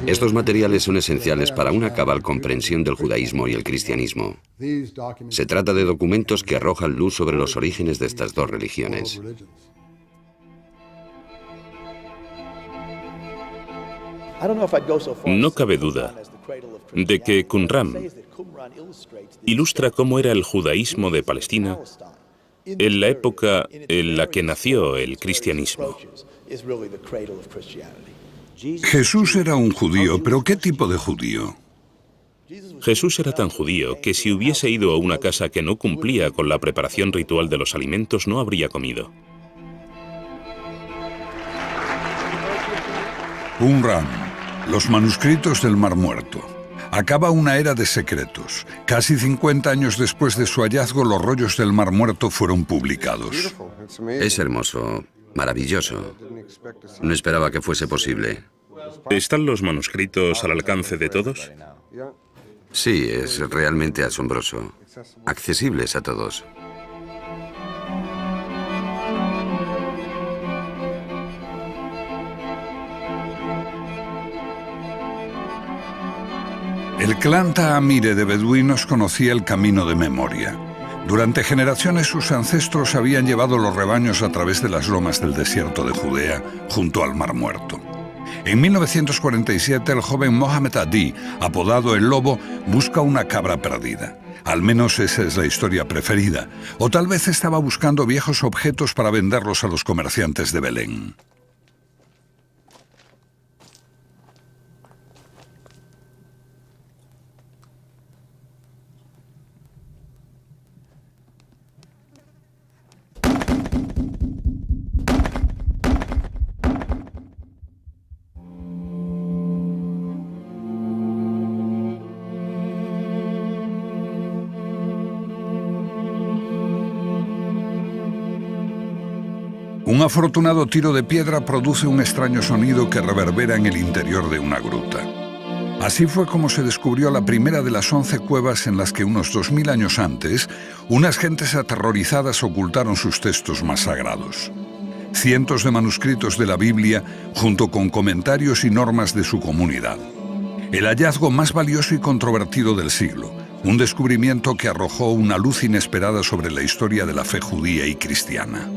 Estos materiales son esenciales para una cabal comprensión del judaísmo y el cristianismo. Se trata de documentos que arrojan luz sobre los orígenes de estas dos religiones. No cabe duda de que Qumran ilustra cómo era el judaísmo de Palestina en la época en la que nació el cristianismo. Jesús era un judío, pero ¿qué tipo de judío? Jesús era tan judío que si hubiese ido a una casa que no cumplía con la preparación ritual de los alimentos, no habría comido. Qumran, los manuscritos del Mar Muerto. Acaba una era de secretos. Casi 50 años después de su hallazgo, los rollos del Mar Muerto fueron publicados. Es hermoso, maravilloso. No esperaba que fuese posible. ¿Están los manuscritos al alcance de todos? Sí, es realmente asombroso. Accesibles a todos. El clan Taamire de beduinos conocía el camino de memoria. Durante generaciones sus ancestros habían llevado los rebaños a través de las lomas del desierto de Judea, junto al Mar Muerto. En 1947, el joven Mohamed Adi, apodado El Lobo, busca una cabra perdida. Al menos esa es la historia preferida. O tal vez estaba buscando viejos objetos para venderlos a los comerciantes de Belén. Un afortunado tiro de piedra produce un extraño sonido que reverbera en el interior de una gruta. Así fue como se descubrió la primera de las 11 cuevas en las que unos 2000 años antes, unas gentes aterrorizadas ocultaron sus textos más sagrados. Cientos de manuscritos de la Biblia, junto con comentarios y normas de su comunidad. El hallazgo más valioso y controvertido del siglo, un descubrimiento que arrojó una luz inesperada sobre la historia de la fe judía y cristiana.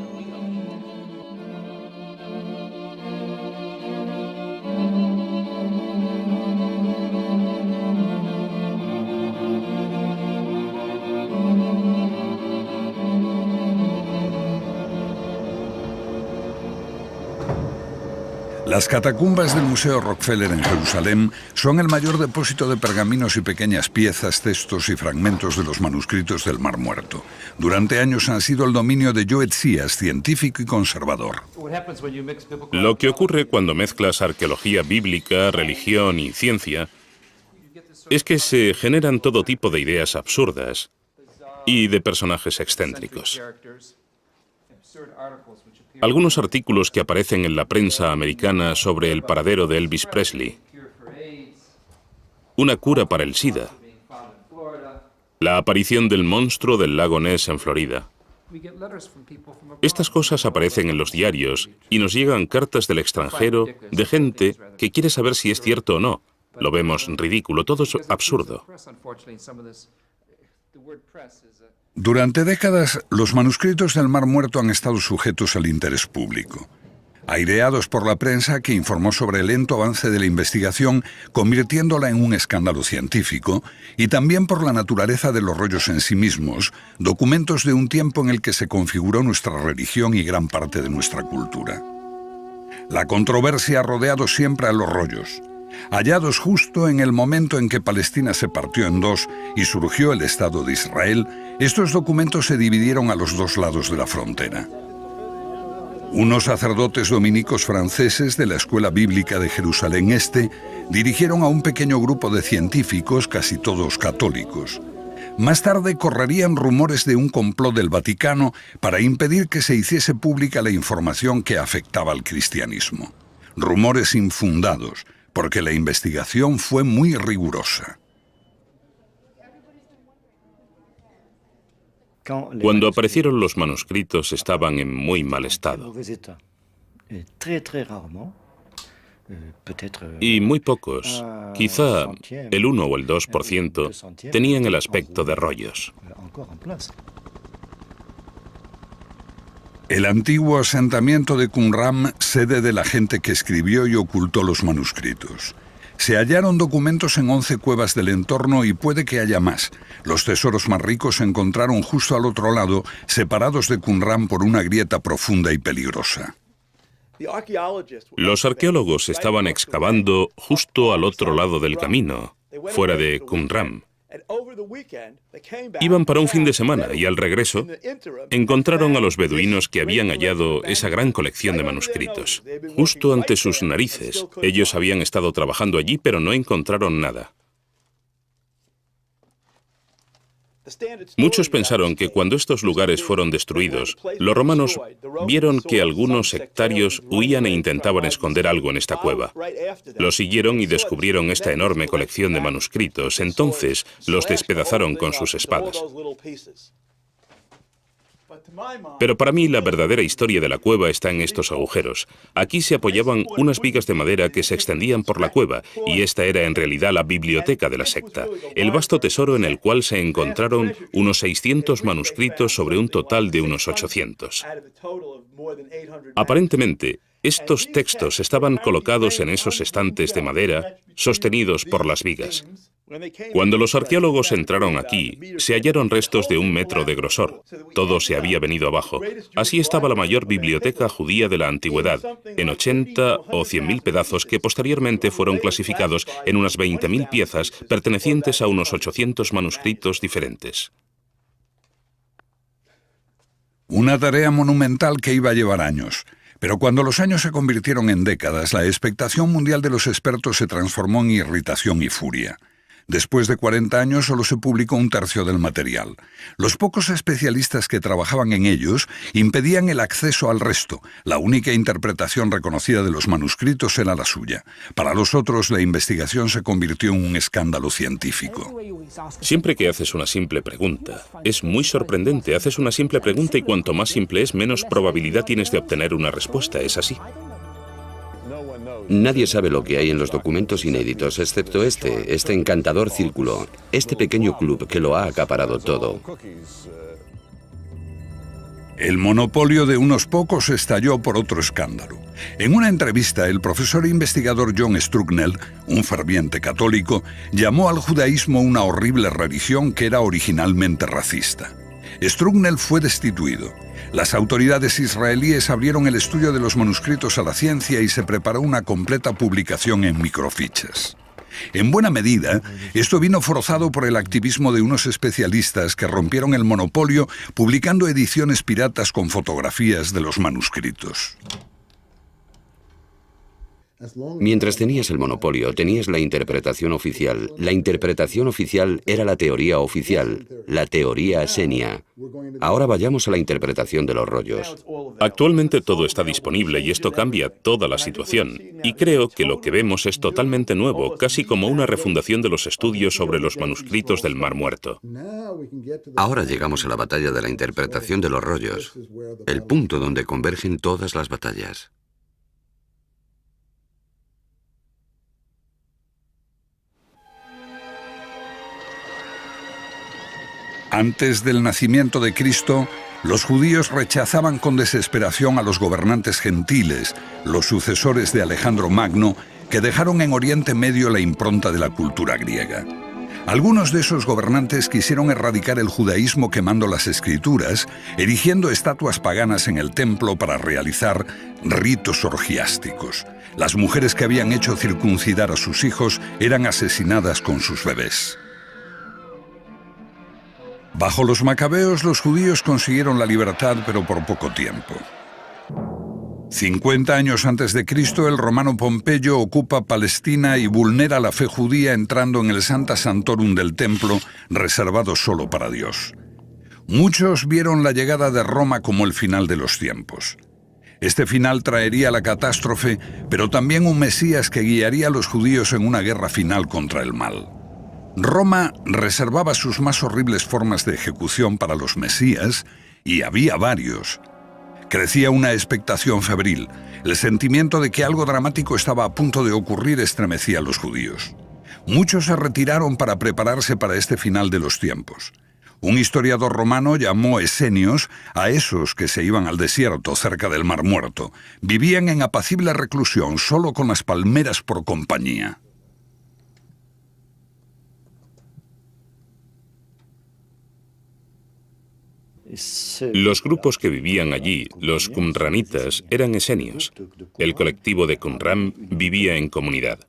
Las catacumbas del Museo Rockefeller en Jerusalén son el mayor depósito de pergaminos y pequeñas piezas, textos y fragmentos de los manuscritos del Mar Muerto. Durante años han sido el dominio de Joe Tzias, científico y conservador. Lo que ocurre cuando mezclas arqueología bíblica, religión y ciencia es que se generan todo tipo de ideas absurdas y de personajes excéntricos. Algunos artículos que aparecen en la prensa americana sobre el paradero de Elvis Presley, una cura para el SIDA, la aparición del monstruo del lago Ness en Florida. Estas cosas aparecen en los diarios y nos llegan cartas del extranjero de gente que quiere saber si es cierto o no. Lo vemos ridículo, todo es absurdo. Durante décadas, los manuscritos del Mar Muerto han estado sujetos al interés público. Aireados por la prensa que informó sobre el lento avance de la investigación, convirtiéndola en un escándalo científico, y también por la naturaleza de los rollos en sí mismos, documentos de un tiempo en el que se configuró nuestra religión y gran parte de nuestra cultura. La controversia ha rodeado siempre a los rollos. Hallados justo en el momento en que Palestina se partió en dos y surgió el Estado de Israel, estos documentos se dividieron a los dos lados de la frontera. Unos sacerdotes dominicos franceses de la Escuela Bíblica de Jerusalén Este dirigieron a un pequeño grupo de científicos, casi todos católicos. Más tarde correrían rumores de un complot del Vaticano para impedir que se hiciese pública la información que afectaba al cristianismo. Rumores infundados, porque la investigación fue muy rigurosa. Cuando aparecieron los manuscritos estaban en muy mal estado. Y muy pocos, quizá el 1 o el 2%, tenían el aspecto de rollos. El antiguo asentamiento de Qumran, sede de la gente que escribió y ocultó los manuscritos. Se hallaron documentos en 11 cuevas del entorno y puede que haya más. Los tesoros más ricos se encontraron justo al otro lado, separados de Qumran por una grieta profunda y peligrosa. Los arqueólogos estaban excavando justo al otro lado del camino, fuera de Qumran. Iban para un fin de semana y al regreso encontraron a los beduinos que habían hallado esa gran colección de manuscritos. Justo ante sus narices. Ellos habían estado trabajando allí, pero no encontraron nada. Muchos pensaron que cuando estos lugares fueron destruidos, los romanos vieron que algunos sectarios huían e intentaban esconder algo en esta cueva. Los siguieron y descubrieron esta enorme colección de manuscritos. Entonces los despedazaron con sus espadas. Pero para mí la verdadera historia de la cueva está en estos agujeros. Aquí se apoyaban unas vigas de madera que se extendían por la cueva, y esta era en realidad la biblioteca de la secta, el vasto tesoro en el cual se encontraron unos 600 manuscritos sobre un total de unos 800. Aparentemente, estos textos estaban colocados en esos estantes de madera, sostenidos por las vigas. Cuando los arqueólogos entraron aquí, se hallaron restos de 1 metro de grosor. Todo se había venido abajo. Así estaba la mayor biblioteca judía de la antigüedad, en 80 o 100.000 pedazos que posteriormente fueron clasificados en unas 20.000 piezas pertenecientes a unos 800 manuscritos diferentes. Una tarea monumental que iba a llevar años. Pero cuando los años se convirtieron en décadas, la expectación mundial de los expertos se transformó en irritación y furia. Después de 40 años solo se publicó 1/3 del material. Los pocos especialistas que trabajaban en ellos impedían el acceso al resto. La única interpretación reconocida de los manuscritos era la suya. Para los otros, la investigación se convirtió en un escándalo científico. Siempre que haces una simple pregunta, es muy sorprendente. Haces una simple pregunta y cuanto más simple es, menos probabilidad tienes de obtener una respuesta. ¿Es así? Nadie sabe lo que hay en los documentos inéditos, excepto este encantador círculo, este pequeño club que lo ha acaparado todo. El monopolio de unos pocos estalló por otro escándalo. En una entrevista, el profesor e investigador John Strugnell, un ferviente católico, llamó al judaísmo una horrible religión que era originalmente racista. Strugnell fue destituido. Las autoridades israelíes abrieron el estudio de los manuscritos a la ciencia y se preparó una completa publicación en microfichas. En buena medida, esto vino forzado por el activismo de unos especialistas que rompieron el monopolio publicando ediciones piratas con fotografías de los manuscritos. Mientras tenías el monopolio, tenías la interpretación oficial. La interpretación oficial era la teoría oficial, la teoría Xenia. Ahora vayamos a la interpretación de los rollos. Actualmente todo está disponible y esto cambia toda la situación. Y creo que lo que vemos es totalmente nuevo, casi como una refundación de los estudios sobre los manuscritos del Mar Muerto. Ahora llegamos a la batalla de la interpretación de los rollos, el punto donde convergen todas las batallas. Antes del nacimiento de Cristo, los judíos rechazaban con desesperación a los gobernantes gentiles, los sucesores de Alejandro Magno, que dejaron en Oriente Medio la impronta de la cultura griega. Algunos de esos gobernantes quisieron erradicar el judaísmo quemando las escrituras, erigiendo estatuas paganas en el templo para realizar ritos orgiásticos. Las mujeres que habían hecho circuncidar a sus hijos eran asesinadas con sus bebés. Bajo los macabeos, los judíos consiguieron la libertad, pero por poco tiempo. 50 años antes de Cristo, el romano Pompeyo ocupa Palestina y vulnera la fe judía entrando en el Sancta Sanctorum del templo, reservado solo para Dios. Muchos vieron la llegada de Roma como el final de los tiempos. Este final traería la catástrofe, pero también un Mesías que guiaría a los judíos en una guerra final contra el mal. Roma reservaba sus más horribles formas de ejecución para los mesías, y había varios. Crecía una expectación febril. El sentimiento de que algo dramático estaba a punto de ocurrir estremecía a los judíos. Muchos se retiraron para prepararse para este final de los tiempos. Un historiador romano llamó esenios a esos que se iban al desierto cerca del Mar Muerto. Vivían en apacible reclusión, solo con las palmeras por compañía. Los grupos que vivían allí, los qumranitas, eran esenios. El colectivo de Qumran vivía en comunidad.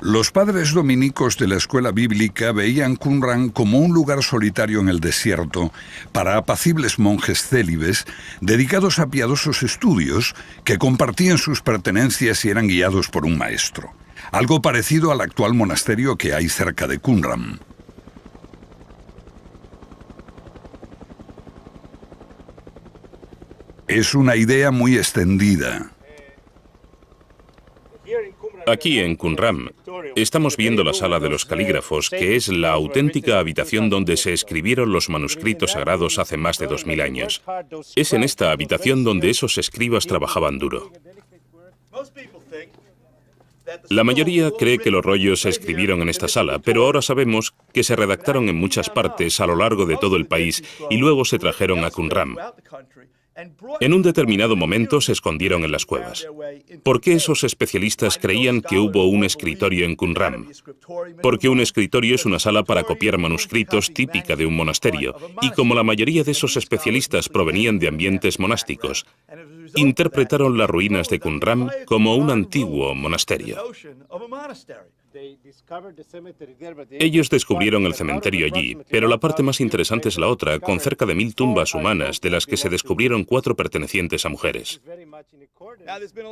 Los padres dominicos de la escuela bíblica veían Qumran como un lugar solitario en el desierto para apacibles monjes célibes dedicados a piadosos estudios que compartían sus pertenencias y eran guiados por un maestro. Algo parecido al actual monasterio que hay cerca de Qumran. Es una idea muy extendida. Aquí en Qumran estamos viendo la sala de los calígrafos, que es la auténtica habitación donde se escribieron los manuscritos sagrados hace más de 2000 años. Es en esta habitación donde esos escribas trabajaban duro. La mayoría cree que los rollos se escribieron en esta sala, pero ahora sabemos que se redactaron en muchas partes a lo largo de todo el país y luego se trajeron a Qumran. En un determinado momento se escondieron en las cuevas. ¿Por qué esos especialistas creían que hubo un escritorio en Qumran? Porque un escritorio es una sala para copiar manuscritos típica de un monasterio, y como la mayoría de esos especialistas provenían de ambientes monásticos, interpretaron las ruinas de Qumran como un antiguo monasterio. Ellos descubrieron el cementerio allí, pero la parte más interesante es la otra, con cerca de 1000 tumbas humanas, de las que se descubrieron 4 pertenecientes a mujeres.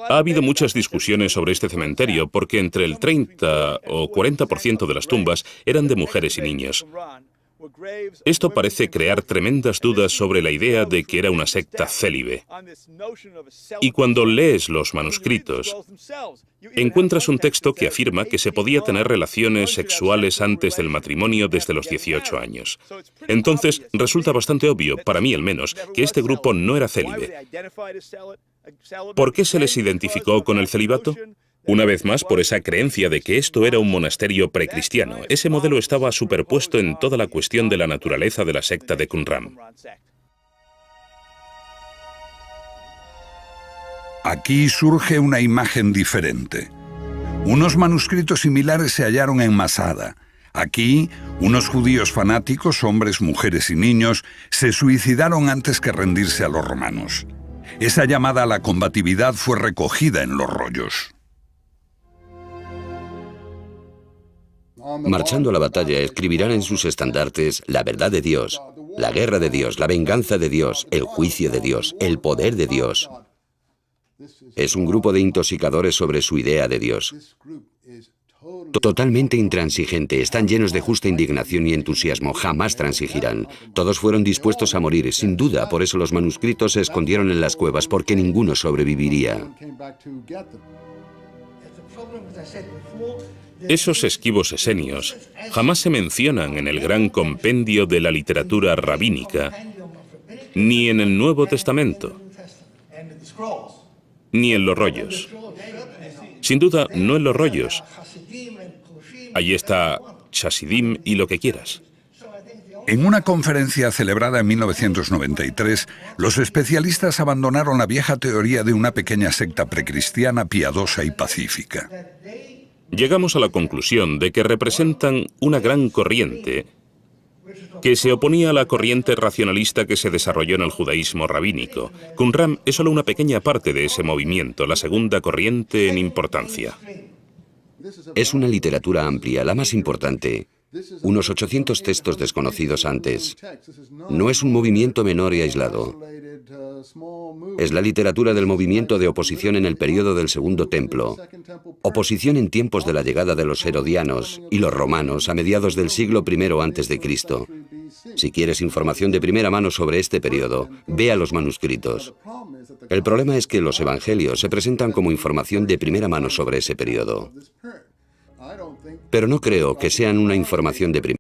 Ha habido muchas discusiones sobre este cementerio, porque entre el 30 o 40% de las tumbas eran de mujeres y niños. Esto parece crear tremendas dudas sobre la idea de que era una secta célibe. Y cuando lees los manuscritos, encuentras un texto que afirma que se podía tener relaciones sexuales antes del matrimonio desde los 18 años. Entonces, resulta bastante obvio, para mí al menos, que este grupo no era célibe. ¿Por qué se les identificó con el celibato? Una vez más, por esa creencia de que esto era un monasterio precristiano. Ese modelo estaba superpuesto en toda la cuestión de la naturaleza de la secta de Qumran. Aquí surge una imagen diferente. Unos manuscritos similares se hallaron en Masada. Aquí, unos judíos fanáticos, hombres, mujeres y niños, se suicidaron antes que rendirse a los romanos. Esa llamada a la combatividad fue recogida en los rollos. Marchando a la batalla, escribirán en sus estandartes la verdad de Dios, la guerra de Dios, la venganza de Dios, el juicio de Dios, el poder de Dios. Es un grupo de intoxicadores sobre su idea de Dios. Totalmente intransigente, están llenos de justa indignación y entusiasmo, jamás transigirán. Todos fueron dispuestos a morir, sin duda, por eso los manuscritos se escondieron en las cuevas, porque ninguno sobreviviría. Esos esquivos esenios jamás se mencionan en el gran compendio de la literatura rabínica, ni en el Nuevo Testamento, ni en los rollos. Sin duda, no en los rollos. Allí está Chasidim y lo que quieras. En una conferencia celebrada en 1993, los especialistas abandonaron la vieja teoría de una pequeña secta precristiana piadosa y pacífica. Llegamos a la conclusión de que representan una gran corriente que se oponía a la corriente racionalista que se desarrolló en el judaísmo rabínico. Qumran es solo una pequeña parte de ese movimiento, la segunda corriente en importancia. Es una literatura amplia, la más importante. Unos 800 textos desconocidos antes. No es un movimiento menor y aislado. Es la literatura del movimiento de oposición en el período del Segundo Templo. Oposición en tiempos de la llegada de los herodianos y los romanos a mediados del siglo I a.C. Si quieres información de primera mano sobre este periodo, ve a los manuscritos. El problema es que los evangelios se presentan como información de primera mano sobre ese periodo. Pero no creo que sean una información de primera mano.